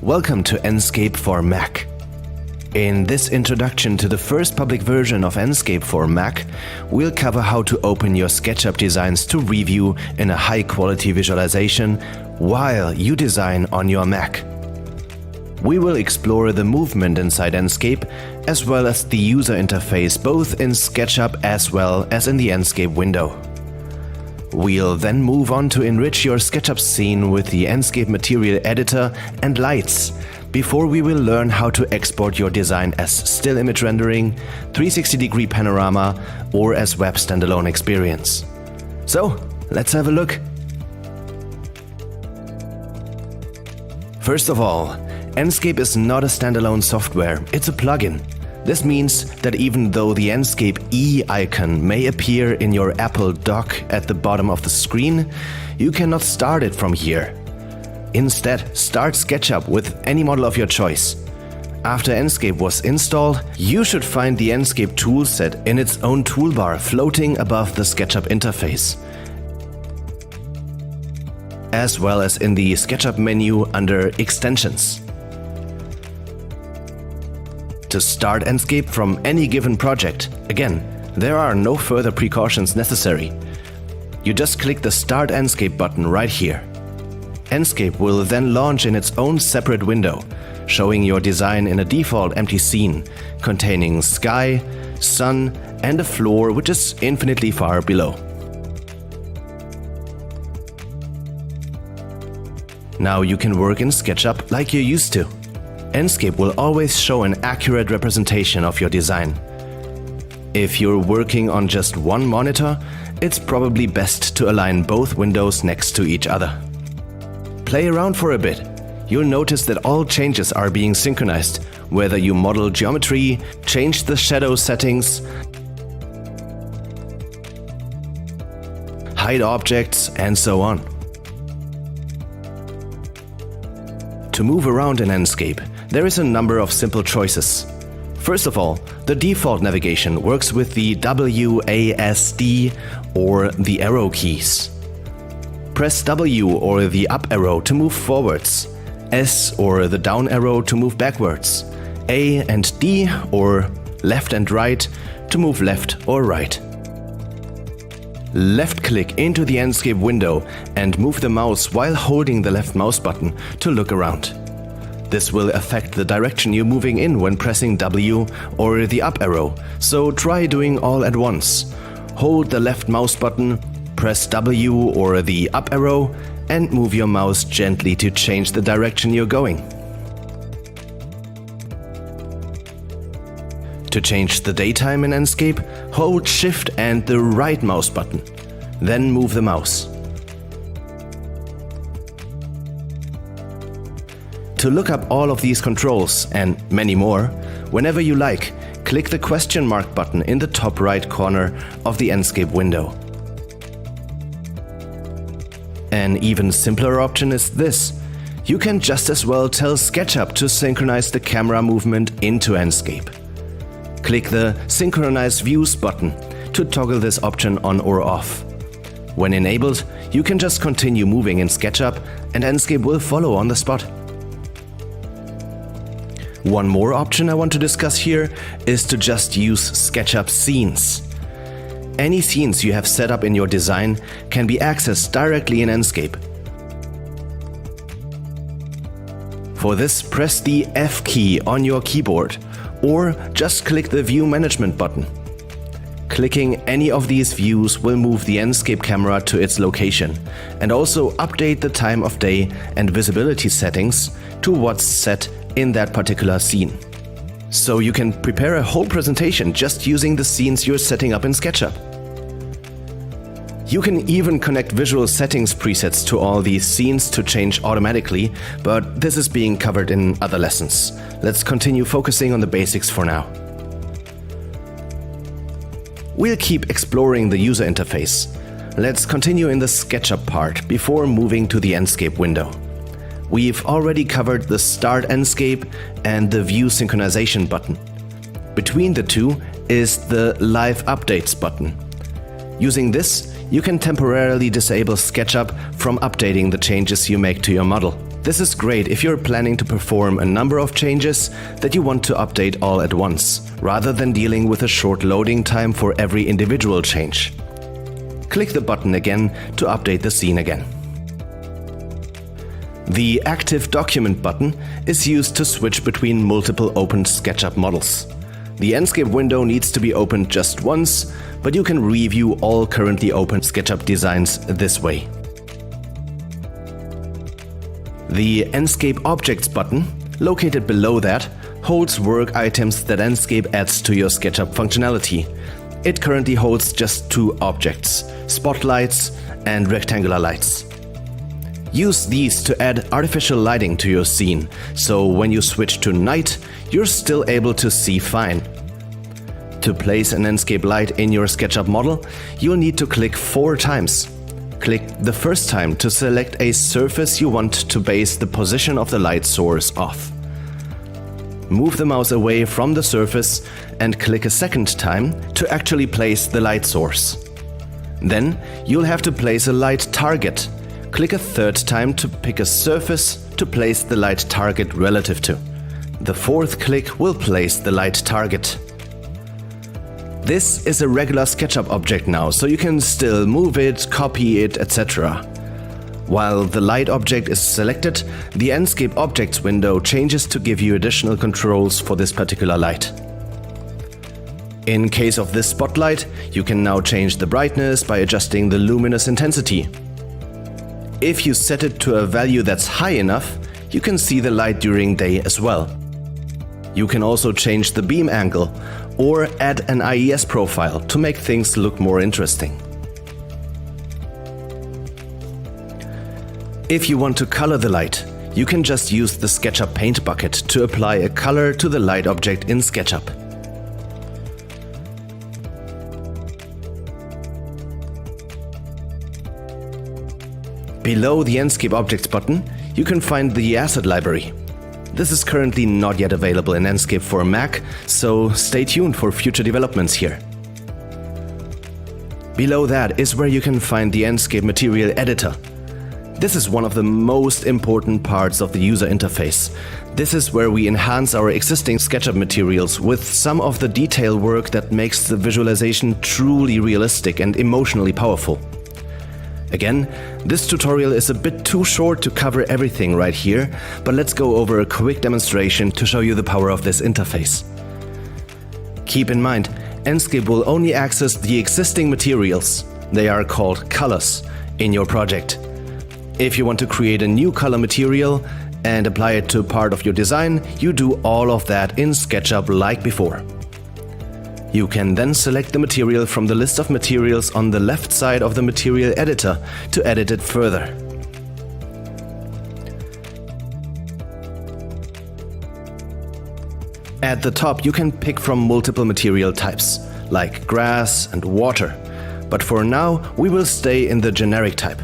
Welcome to Enscape for Mac. In this introduction to the first public version of Enscape for Mac, we'll cover how to open your SketchUp designs to review in a high-quality visualization while you design on your Mac. We will explore the movement inside Enscape as well as the user interface both in SketchUp as well as in the Enscape window. We'll then move on to enrich your SketchUp scene with the Enscape Material Editor and lights, before we will learn how to export your design as still image rendering, 360-degree panorama, or as web standalone experience. So, let's have a look. First of all, Enscape is not a standalone software, it's a plugin. This means that even though the Enscape E icon may appear in your Apple dock at the bottom of the screen, you cannot start it from here. Instead, start SketchUp with any model of your choice. After Enscape was installed, you should find the Enscape toolset in its own toolbar floating above the SketchUp interface, as well as in the SketchUp menu under Extensions. To start Enscape from any given project, again, there are no further precautions necessary. You just click the Start Enscape button right here. Enscape will then launch in its own separate window, showing your design in a default empty scene, containing sky, sun, and a floor which is infinitely far below. Now you can work in SketchUp like you're used to. Enscape will always show an accurate representation of your design. If you're working on just one monitor, it's probably best to align both windows next to each other. Play around for a bit. You'll notice that all changes are being synchronized, whether you model geometry, change the shadow settings, hide objects, and so on. To move around in Enscape, there is a number of simple choices. First of all, the default navigation works with the WASD or the arrow keys. Press W or the up arrow to move forwards, S or the down arrow to move backwards, A and D or left and right to move left or right. Left-click into the Enscape window and move the mouse while holding the left mouse button to look around. This will affect the direction you're moving in when pressing W or the up arrow, so try doing all at once. Hold the left mouse button, press W or the up arrow, and move your mouse gently to change the direction you're going. To change the daytime in Enscape, hold Shift and the right mouse button, then move the mouse. To look up all of these controls, and many more, whenever you like, click the question mark button in the top right corner of the Enscape window. An even simpler option is this. You can just as well tell SketchUp to synchronize the camera movement into Enscape. Click the Synchronize Views button to toggle this option on or off. When enabled, you can just continue moving in SketchUp and Enscape will follow on the spot. One more option I want to discuss here is to just use Sketchup Scenes. Any scenes you have set up in your design can be accessed directly in Enscape. For this, press the F key on your keyboard or just click the View Management button. Clicking any of these views will move the Enscape camera to its location and also update the time of day and visibility settings to what's set in that particular scene. So you can prepare a whole presentation just using the scenes you're setting up in SketchUp. You can even connect visual settings presets to all these scenes to change automatically, but this is being covered in other lessons. Let's continue focusing on the basics for now. We'll keep exploring the user interface. Let's continue in the SketchUp part before moving to the Enscape window. We've already covered the Start Enscape and the View Synchronization button. Between the two is the Live Updates button. Using this, you can temporarily disable SketchUp from updating the changes you make to your model. This is great if you're planning to perform a number of changes that you want to update all at once, rather than dealing with a short loading time for every individual change. Click the button again to update the scene again. The Active Document button is used to switch between multiple opened SketchUp models. The Enscape window needs to be opened just once, but you can review all currently open SketchUp designs this way. The Enscape Objects button, located below that, holds work items that Enscape adds to your SketchUp functionality. It currently holds just 2 objects, spotlights and rectangular lights. Use these to add artificial lighting to your scene, so when you switch to night, you're still able to see fine. To place an Enscape light in your SketchUp model, you'll need to click 4 times. Click the first time to select a surface you want to base the position of the light source off. Move the mouse away from the surface and click a second time to actually place the light source. Then you'll have to place a light target. Click a third time to pick a surface to place the light target relative to. The fourth click will place the light target. This is a regular SketchUp object now, so you can still move it, copy it, etc. While the light object is selected, the Enscape Objects window changes to give you additional controls for this particular light. In case of this spotlight, you can now change the brightness by adjusting the luminous intensity. If you set it to a value that's high enough, you can see the light during day as well. You can also change the beam angle or add an IES profile to make things look more interesting. If you want to color the light, you can just use the SketchUp Paint bucket to apply a color to the light object in SketchUp. Below the Enscape Objects button, you can find the asset library. This is currently not yet available in Enscape for Mac, so stay tuned for future developments here. Below that is where you can find the Enscape Material Editor. This is one of the most important parts of the user interface. This is where we enhance our existing SketchUp materials with some of the detail work that makes the visualization truly realistic and emotionally powerful. Again, this tutorial is a bit too short to cover everything right here, but let's go over a quick demonstration to show you the power of this interface. Keep in mind, Enscape will only access the existing materials, they are called colors, in your project. If you want to create a new color material and apply it to part of your design, you do all of that in SketchUp like before. You can then select the material from the list of materials on the left side of the material editor to edit it further. At the top, you can pick from multiple material types, like grass and water, but for now we will stay in the generic type.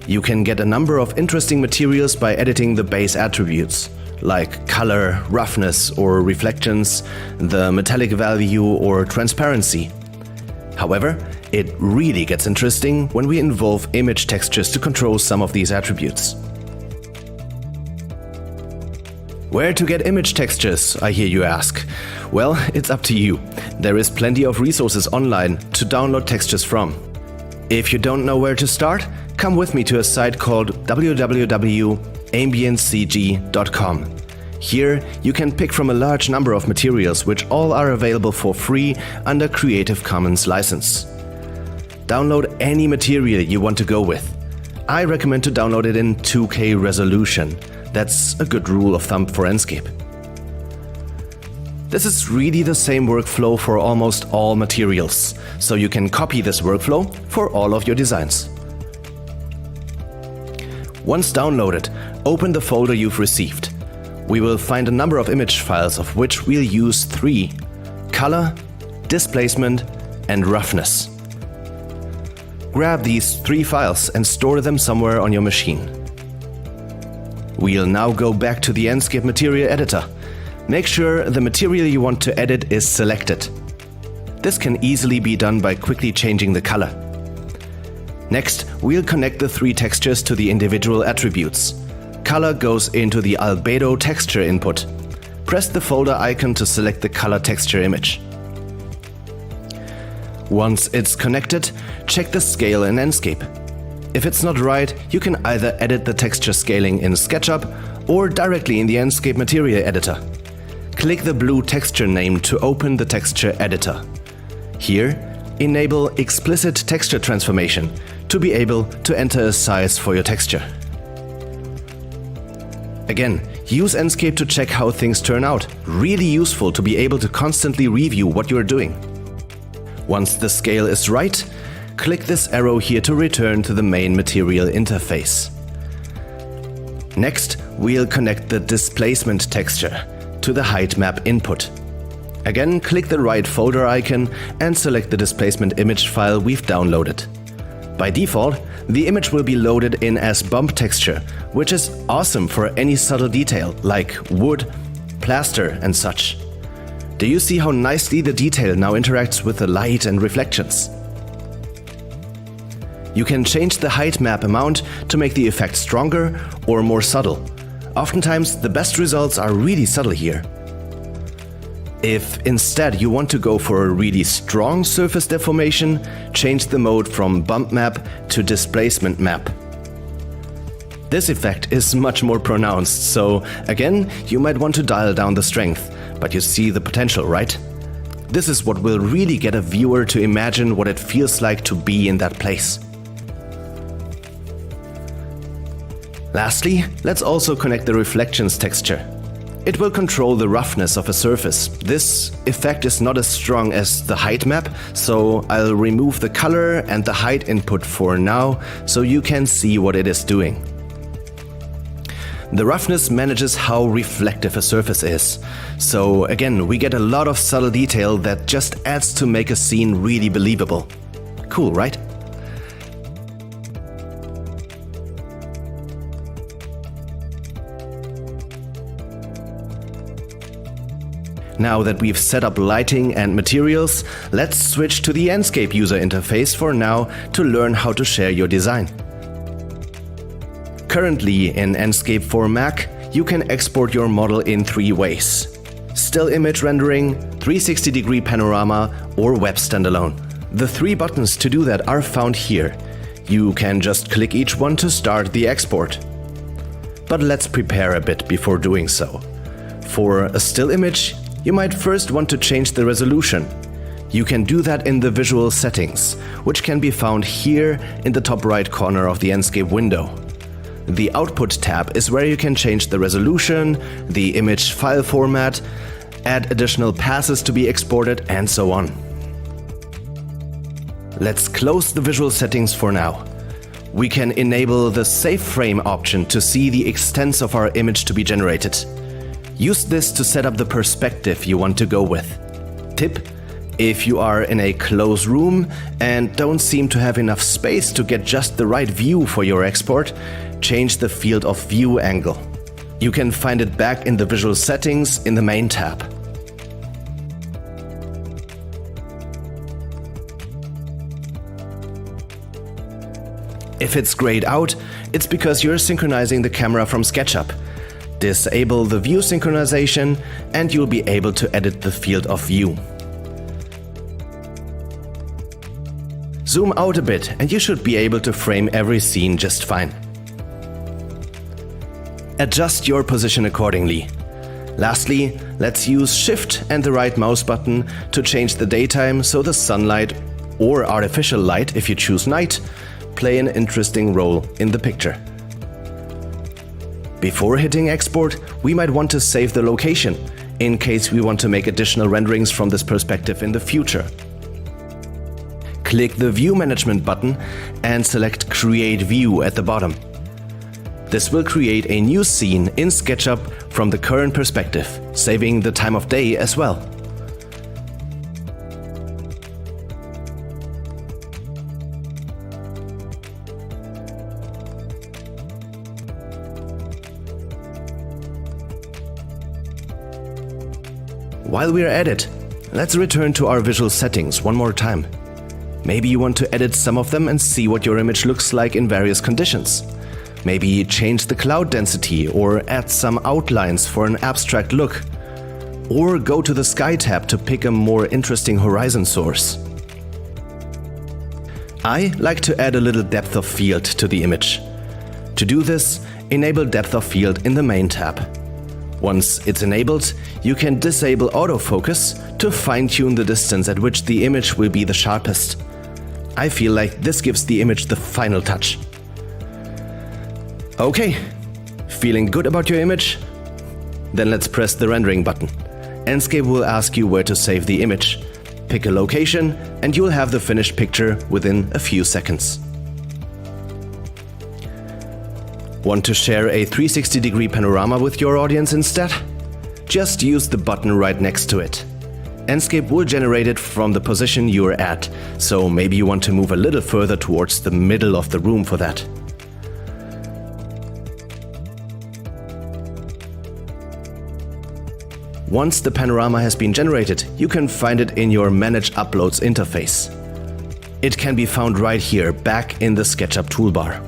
You can get a number of interesting materials by editing the base attributes, like color, roughness or reflections, the metallic value or transparency. However, it really gets interesting when we involve image textures to control some of these attributes. Where to get image textures, I hear you ask? Well, it's up to you. There is plenty of resources online to download textures from. If you don't know where to start, come with me to a site called www.ambientcg.com. Here, you can pick from a large number of materials which all are available for free under Creative Commons license. Download any material you want to go with. I recommend to download it in 2K resolution. That's a good rule of thumb for Enscape. This is really the same workflow for almost all materials, so you can copy this workflow for all of your designs. Once downloaded, open the folder you've received. We will find a number of image files, of which we'll use 3: color, displacement, and roughness. Grab these 3 files and store them somewhere on your machine. We'll now go back to the Enscape Material Editor. Make sure the material you want to edit is selected. This can easily be done by quickly changing the color. Next, we'll connect the three textures to the individual attributes. Color goes into the albedo texture input. Press the folder icon to select the color texture image. Once it's connected, check the scale in Enscape. If it's not right, you can either edit the texture scaling in SketchUp or directly in the Enscape material editor. Click the blue texture name to open the texture editor. Here, enable explicit texture transformation to be able to enter a size for your texture. Again, use Enscape to check how things turn out. Really useful to be able to constantly review what you're doing. Once the scale is right, click this arrow here to return to the main material interface. Next, we'll connect the displacement texture to the height map input. Again, click the right folder icon and select the displacement image file we've downloaded. By default, the image will be loaded in as bump texture, which is awesome for any subtle detail like wood, plaster and such. Do you see how nicely the detail now interacts with the light and reflections? You can change the height map amount to make the effect stronger or more subtle. Oftentimes, the best results are really subtle here. If instead you want to go for a really strong surface deformation, change the mode from bump map to displacement map. This effect is much more pronounced, so again, you might want to dial down the strength, but you see the potential, right? This is what will really get a viewer to imagine what it feels like to be in that place. Lastly, let's also connect the reflections texture. It will control the roughness of a surface. This effect is not as strong as the height map, so I'll remove the color and the height input for now, so you can see what it is doing. The roughness manages how reflective a surface is. So again, we get a lot of subtle detail that just adds to make a scene really believable. Cool, right? Now that we've set up lighting and materials, let's switch to the Enscape user interface for now to learn how to share your design. Currently in Enscape for Mac, you can export your model in three ways: still image rendering, 360-degree panorama, or web standalone. The three buttons to do that are found here. You can just click each one to start the export. But let's prepare a bit before doing so. For a still image, you might first want to change the resolution. You can do that in the visual settings, which can be found here in the top right corner of the Enscape window. The Output tab is where you can change the resolution, the image file format, add additional passes to be exported, and so on. Let's close the visual settings for now. We can enable the Save Frame option to see the extents of our image to be generated. Use this to set up the perspective you want to go with. Tip: if you are in a closed room and don't seem to have enough space to get just the right view for your export, change the field of view angle. You can find it back in the visual settings in the main tab. If it's grayed out, it's because you're synchronizing the camera from SketchUp. Disable the view synchronization and you'll be able to edit the field of view. Zoom out a bit and you should be able to frame every scene just fine. Adjust your position accordingly. Lastly, let's use Shift and the right mouse button to change the daytime so the sunlight, or artificial light if you choose night, play an interesting role in the picture. Before hitting export, we might want to save the location, in case we want to make additional renderings from this perspective in the future. Click the View Management button and select Create View at the bottom. This will create a new scene in SketchUp from the current perspective, saving the time of day as well. While we're at it, let's return to our visual settings one more time. Maybe you want to edit some of them and see what your image looks like in various conditions. Maybe change the cloud density or add some outlines for an abstract look. Or go to the Sky tab to pick a more interesting horizon source. I like to add a little depth of field to the image. To do this, enable depth of field in the main tab. Once it's enabled, you can disable autofocus to fine-tune the distance at which the image will be the sharpest. I feel like this gives the image the final touch. Okay, feeling good about your image? Then let's press the rendering button. Enscape will ask you where to save the image. Pick a location and you'll have the finished picture within a few seconds. Want to share a 360-degree panorama with your audience instead? Just use the button right next to it. Enscape will generate it from the position you're at, so maybe you want to move a little further towards the middle of the room for that. Once the panorama has been generated, you can find it in your Manage Uploads interface. It can be found right here, back in the SketchUp toolbar.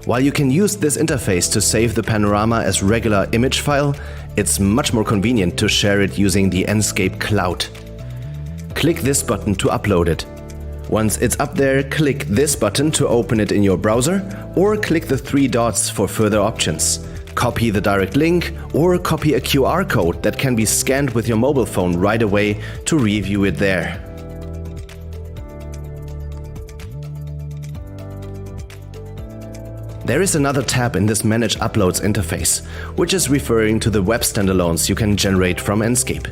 While you can use this interface to save the panorama as regular image file, it's much more convenient to share it using the Enscape Cloud. Click this button to upload it. Once it's up there, click this button to open it in your browser, or click the 3 dots for further options. Copy the direct link, or copy a QR code that can be scanned with your mobile phone right away to review it there. There is another tab in this Manage Uploads interface, which is referring to the web standalones you can generate from Enscape.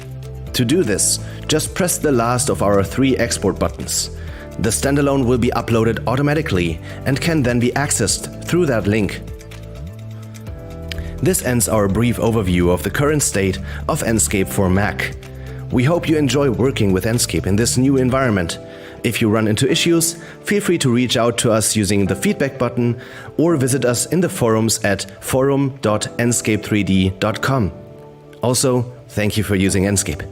To do this, just press the last of our 3 export buttons. The standalone will be uploaded automatically and can then be accessed through that link. This ends our brief overview of the current state of Enscape for Mac. We hope you enjoy working with Enscape in this new environment. If you run into issues, feel free to reach out to us using the feedback button or visit us in the forums at forum.enscape3d.com. Also, thank you for using Enscape.